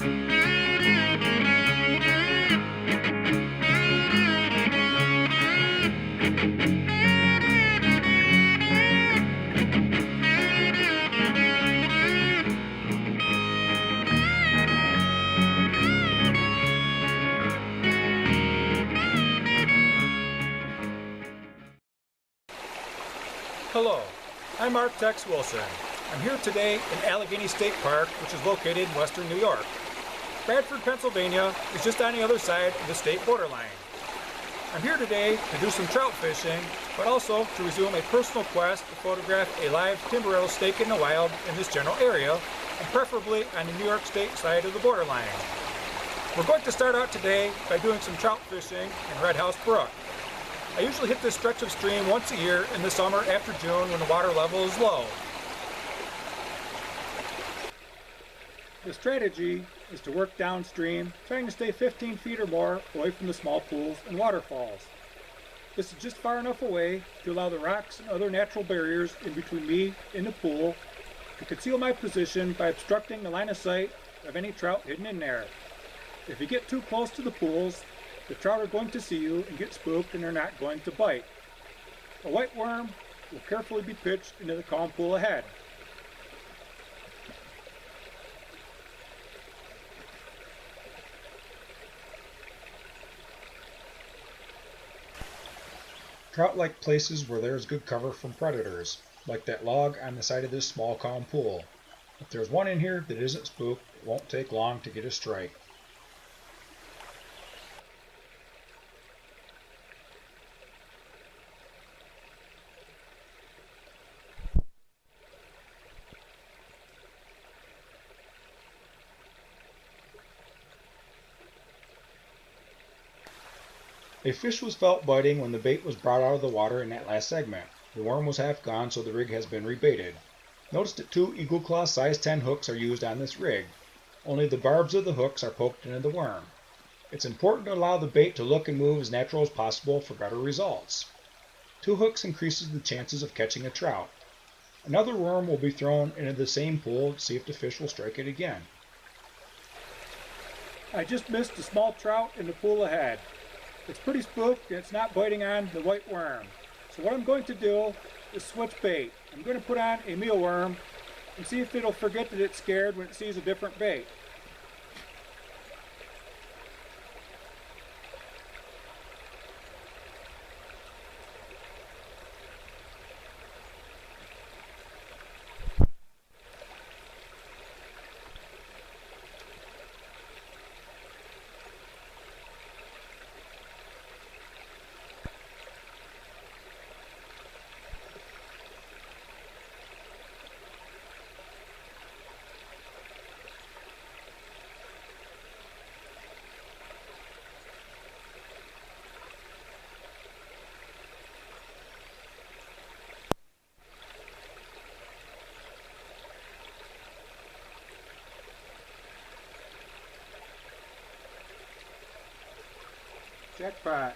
Hello, I'm Marc Wilson. I'm here today in Allegany State Park, which is located in western New York. Bradford, Pennsylvania is just on the other side of the state borderline. I'm here today to do some trout fishing, but also to resume a personal quest to photograph a live timber rattlesnake in the wild in this general area, and preferably on the New York State side of the borderline. We're going to start out today by doing some trout fishing in Red House Brook. I usually hit this stretch of stream once a year in the summer after June when the water level is low. The strategy is to work downstream, trying to stay 15 feet or more away from the small pools and waterfalls. This is just far enough away to allow the rocks and other natural barriers in between me and the pool to conceal my position by obstructing the line of sight of any trout hidden in there. If you get too close to the pools, the trout are going to see you and get spooked, and they're not going to bite. A white worm will carefully be pitched into the calm pool ahead. Trout like places where there is good cover from predators, like that log on the side of this small calm pool. If there's one in here that isn't spooked, it won't take long to get a strike. A fish was felt biting when the bait was brought out of the water in that last segment. The worm was half gone, so the rig has been rebaited. Notice that 2 Eagle Claw size 10 hooks are used on this rig. Only the barbs of the hooks are poked into the worm. It's important to allow the bait to look and move as natural as possible for better results. 2 hooks increases the chances of catching a trout. Another worm will be thrown into the same pool to see if the fish will strike it again. I just missed a small trout in the pool ahead. It's pretty spooked and it's not biting on the white worm. So what I'm going to do is switch bait. I'm going to put on a mealworm and see if it'll forget that it's scared when it sees a different bait. Jackpot.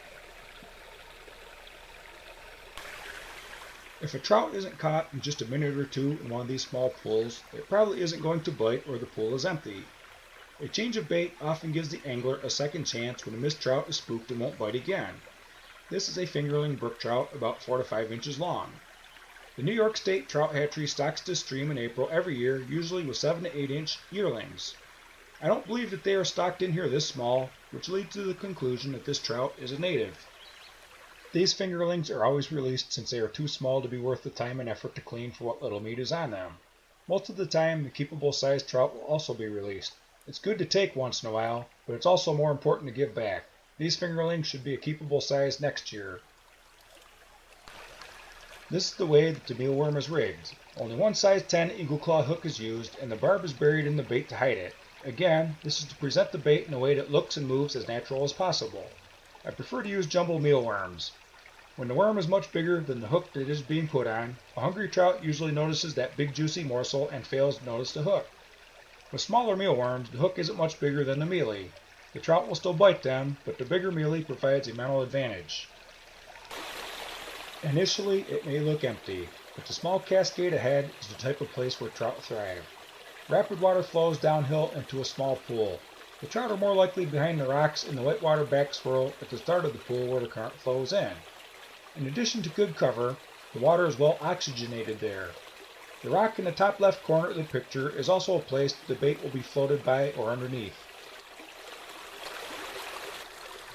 If a trout isn't caught in just a minute or two in one of these small pools, it probably isn't going to bite or the pool is empty. A change of bait often gives the angler a second chance when a missed trout is spooked and won't bite again. This is a fingerling brook trout about 4 to 5 inches long. The New York State Trout Hatchery stocks this stream in April every year, usually with 7 to 8 inch yearlings. I don't believe that they are stocked in here this small, which leads to the conclusion that this trout is a native. These fingerlings are always released since they are too small to be worth the time and effort to clean for what little meat is on them. Most of the time, the keepable sized trout will also be released. It's good to take once in a while, but it's also more important to give back. These fingerlings should be a keepable size next year. This is the way that the mealworm is rigged. Only one size 10 Eagle Claw hook is used, and the barb is buried in the bait to hide it. Again, this is to present the bait in a way that looks and moves as natural as possible. I prefer to use jumbo mealworms. When the worm is much bigger than the hook that it is being put on, a hungry trout usually notices that big juicy morsel and fails to notice the hook. With smaller mealworms, the hook isn't much bigger than the mealy. The trout will still bite them, but the bigger mealy provides a mental advantage. Initially, it may look empty, but the small cascade ahead is the type of place where trout thrive. Rapid water flows downhill into a small pool. The trout are more likely behind the rocks in the whitewater back swirl at the start of the pool where the current flows in. In addition to good cover, the water is well oxygenated there. The rock in the top left corner of the picture is also a place that the bait will be floated by or underneath.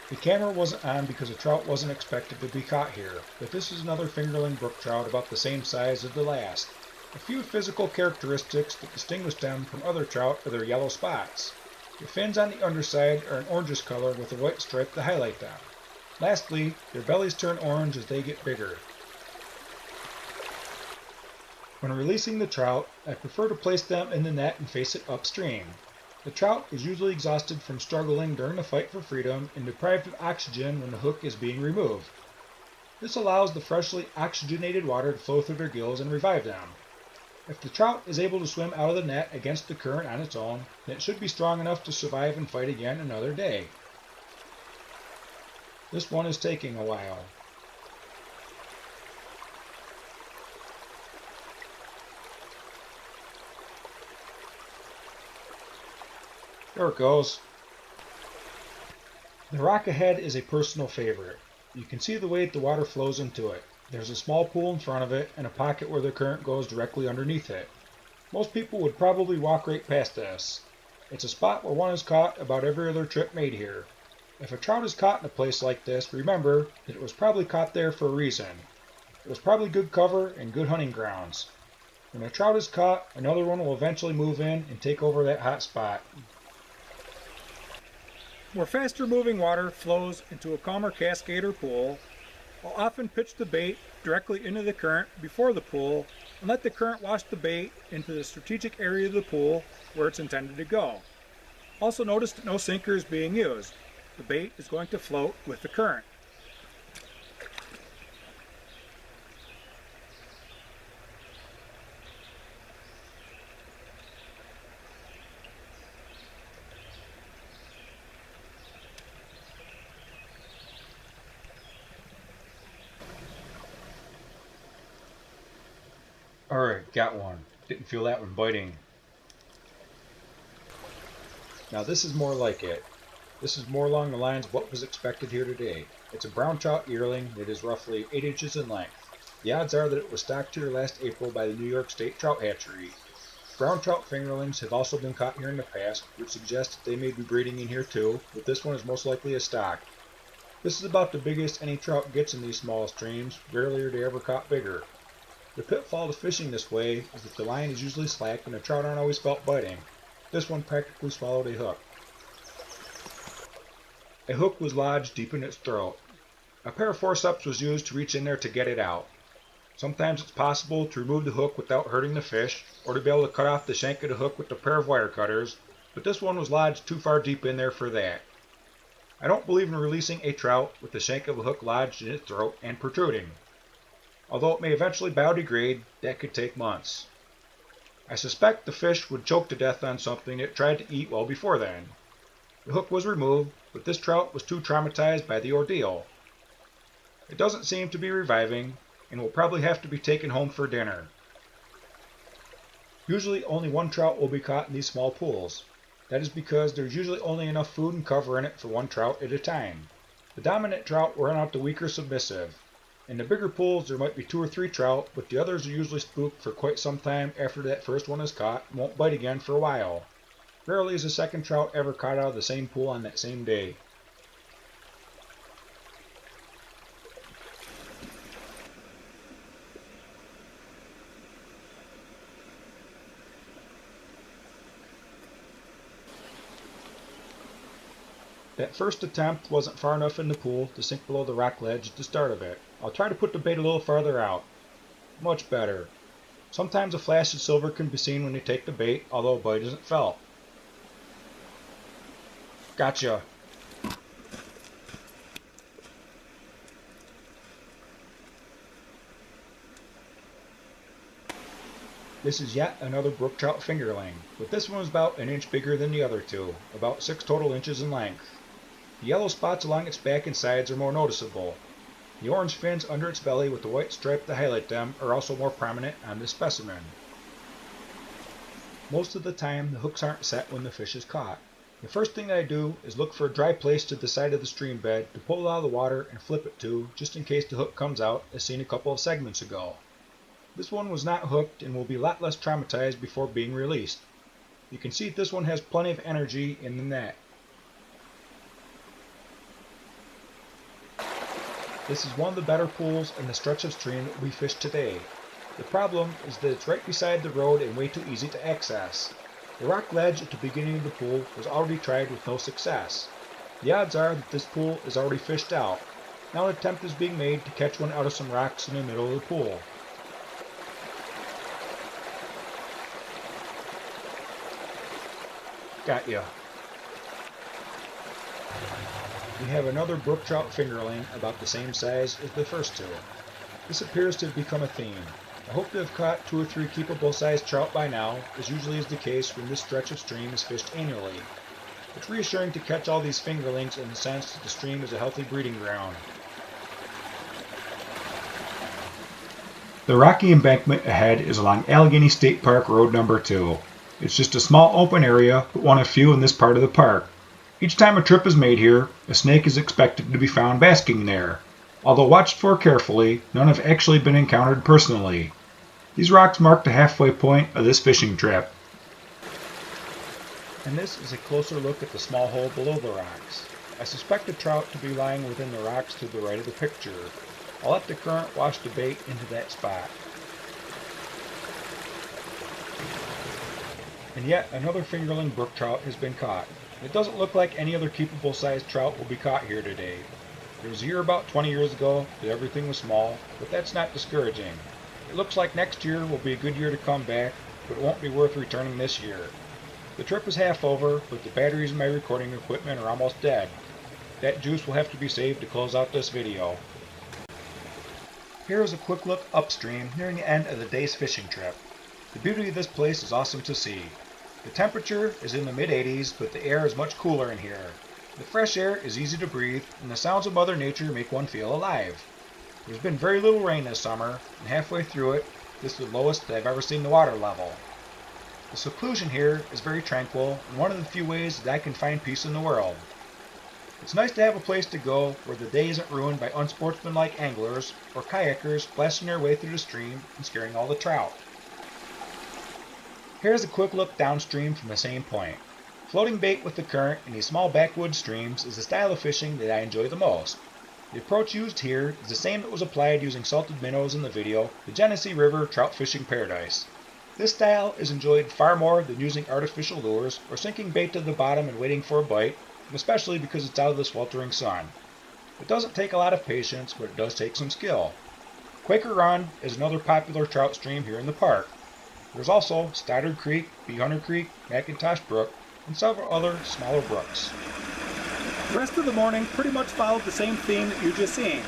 The camera wasn't on because a trout wasn't expected to be caught here, but this is another fingerling brook trout about the same size as the last. A few physical characteristics that distinguish them from other trout are their yellow spots. The fins on the underside are an orangish color with a white stripe to highlight them. Lastly, their bellies turn orange as they get bigger. When releasing the trout, I prefer to place them in the net and face it upstream. The trout is usually exhausted from struggling during the fight for freedom and deprived of oxygen when the hook is being removed. This allows the freshly oxygenated water to flow through their gills and revive them. If the trout is able to swim out of the net against the current on its own, then it should be strong enough to survive and fight again another day. This one is taking a while. There it goes. The rock ahead is a personal favorite. You can see the way the water flows into it. There's a small pool in front of it and a pocket where the current goes directly underneath it. Most people would probably walk right past this. It's a spot where one is caught about every other trip made here. If a trout is caught in a place like this, remember that it was probably caught there for a reason. It was probably good cover and good hunting grounds. When a trout is caught, another one will eventually move in and take over that hot spot. Where faster moving water flows into a calmer cascade or pool, I'll often pitch the bait directly into the current before the pool and let the current wash the bait into the strategic area of the pool where it's intended to go. Also notice that no sinker is being used. The bait is going to float with the current. Alright, got one. Didn't feel that one biting. Now this is more like it. This is more along the lines of what was expected here today. It's a brown trout yearling that is roughly 8 inches in length. The odds are that it was stocked here last April by the New York State Trout Hatchery. Brown trout fingerlings have also been caught here in the past, which suggests that they may be breeding in here too, but this one is most likely a stock. This is about the biggest any trout gets in these small streams. Rarely are they ever caught bigger. The pitfall to fishing this way is that the line is usually slack and the trout aren't always felt biting. This one practically swallowed a hook. A hook was lodged deep in its throat. A pair of forceps was used to reach in there to get it out. Sometimes it's possible to remove the hook without hurting the fish, or to be able to cut off the shank of the hook with a pair of wire cutters, but this one was lodged too far deep in there for that. I don't believe in releasing a trout with the shank of a hook lodged in its throat and protruding. Although it may eventually biodegrade, that could take months. I suspect the fish would choke to death on something it tried to eat well before then. The hook was removed, but this trout was too traumatized by the ordeal. It doesn't seem to be reviving, and will probably have to be taken home for dinner. Usually only one trout will be caught in these small pools. That is because there's usually only enough food and cover in it for one trout at a time. The dominant trout will run out the weaker submissive. In the bigger pools there might be 2 or 3 trout, but the others are usually spooked for quite some time after that first one is caught and won't bite again for a while. Rarely is a second trout ever caught out of the same pool on that same day. That first attempt wasn't far enough in the pool to sink below the rock ledge at the start of it. I'll try to put the bait a little farther out. Much better. Sometimes a flash of silver can be seen when you take the bait, although a bite isn't felt. Gotcha. This is yet another brook trout fingerling, but this one is about an inch bigger than the other two, about 6 total inches in length. The yellow spots along its back and sides are more noticeable. The orange fins under its belly with the white stripe to highlight them are also more prominent on this specimen. Most of the time, the hooks aren't set when the fish is caught. The first thing I do is look for a dry place to the side of the stream bed to pull it out of the water and flip it to, just in case the hook comes out, as seen a couple of segments ago. This one was not hooked and will be a lot less traumatized before being released. You can see this one has plenty of energy in the net. This is one of the better pools in the stretch of stream that we fished today. The problem is that it's right beside the road and way too easy to access. The rock ledge at the beginning of the pool was already tried with no success. The odds are that this pool is already fished out. Now an attempt is being made to catch one out of some rocks in the middle of the pool. Got ya. We have another brook trout fingerling about the same size as the first two. This appears to have become a theme. I hope to have caught 2 or 3 keepable sized trout by now, as usually is the case when this stretch of stream is fished annually. It's reassuring to catch all these fingerlings in the sense that the stream is a healthy breeding ground. The rocky embankment ahead is along Allegany State Park Road number 2. It's just a small open area, but one of few in this part of the park. Each time a trip is made here, a snake is expected to be found basking there. Although watched for carefully, none have actually been encountered personally. These rocks mark the halfway point of this fishing trip. And this is a closer look at the small hole below the rocks. I suspect the trout to be lying within the rocks to the right of the picture. I'll let the current wash the bait into that spot. And yet another fingerling brook trout has been caught. It doesn't look like any other keepable sized trout will be caught here today. There was a year about 20 years ago that everything was small, but that's not discouraging. It looks like next year will be a good year to come back, but it won't be worth returning this year. The trip is half over, but the batteries in my recording equipment are almost dead. That juice will have to be saved to close out this video. Here is a quick look upstream nearing the end of the day's fishing trip. The beauty of this place is awesome to see. The temperature is in the mid-80s, but the air is much cooler in here. The fresh air is easy to breathe, and the sounds of Mother Nature make one feel alive. There's been very little rain this summer, and halfway through it, this is the lowest that I've ever seen the water level. The seclusion here is very tranquil, and one of the few ways that I can find peace in the world. It's nice to have a place to go where the day isn't ruined by unsportsmanlike anglers or kayakers blasting their way through the stream and scaring all the trout. Here's a quick look downstream from the same point. Floating bait with the current in these small backwoods streams is the style of fishing that I enjoy the most. The approach used here is the same that was applied using salted minnows in the video, the Genesee River Trout Fishing Paradise. This style is enjoyed far more than using artificial lures or sinking bait to the bottom and waiting for a bite, and especially because it's out of the sweltering sun. It doesn't take a lot of patience, but it does take some skill. Quaker Run is another popular trout stream here in the park. There's also Stoddard Creek, Bee Hunter Creek, McIntosh Brook, and several other smaller brooks. The rest of the morning pretty much followed the same theme that you just seen.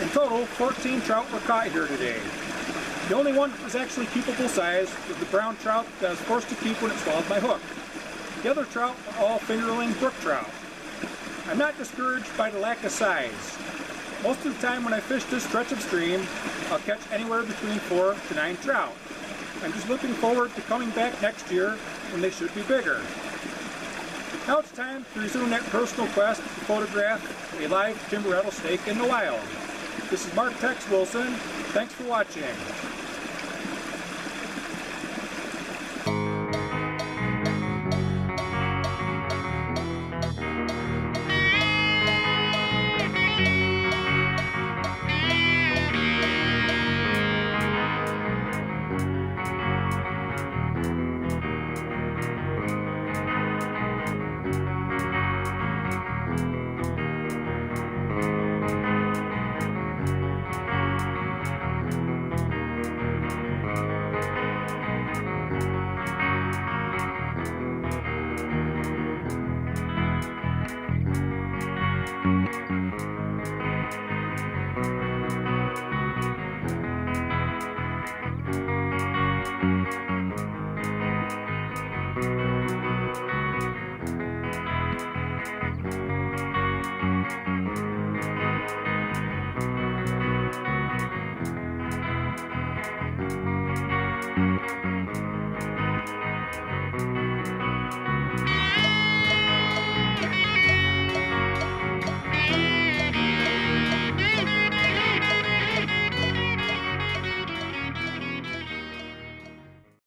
In total, 14 trout were caught here today. The only one that was actually keepable size was the brown trout that I was forced to keep when it swallowed my hook. The other trout were all fingerling brook trout. I'm not discouraged by the lack of size. Most of the time when I fish this stretch of stream, I'll catch anywhere between 4 to 9 trout. I'm just looking forward to coming back next year when they should be bigger. Now it's time to resume that personal quest to photograph a live timber rattlesnake in the wild. This is Marc Tex Wilson. Thanks for watching.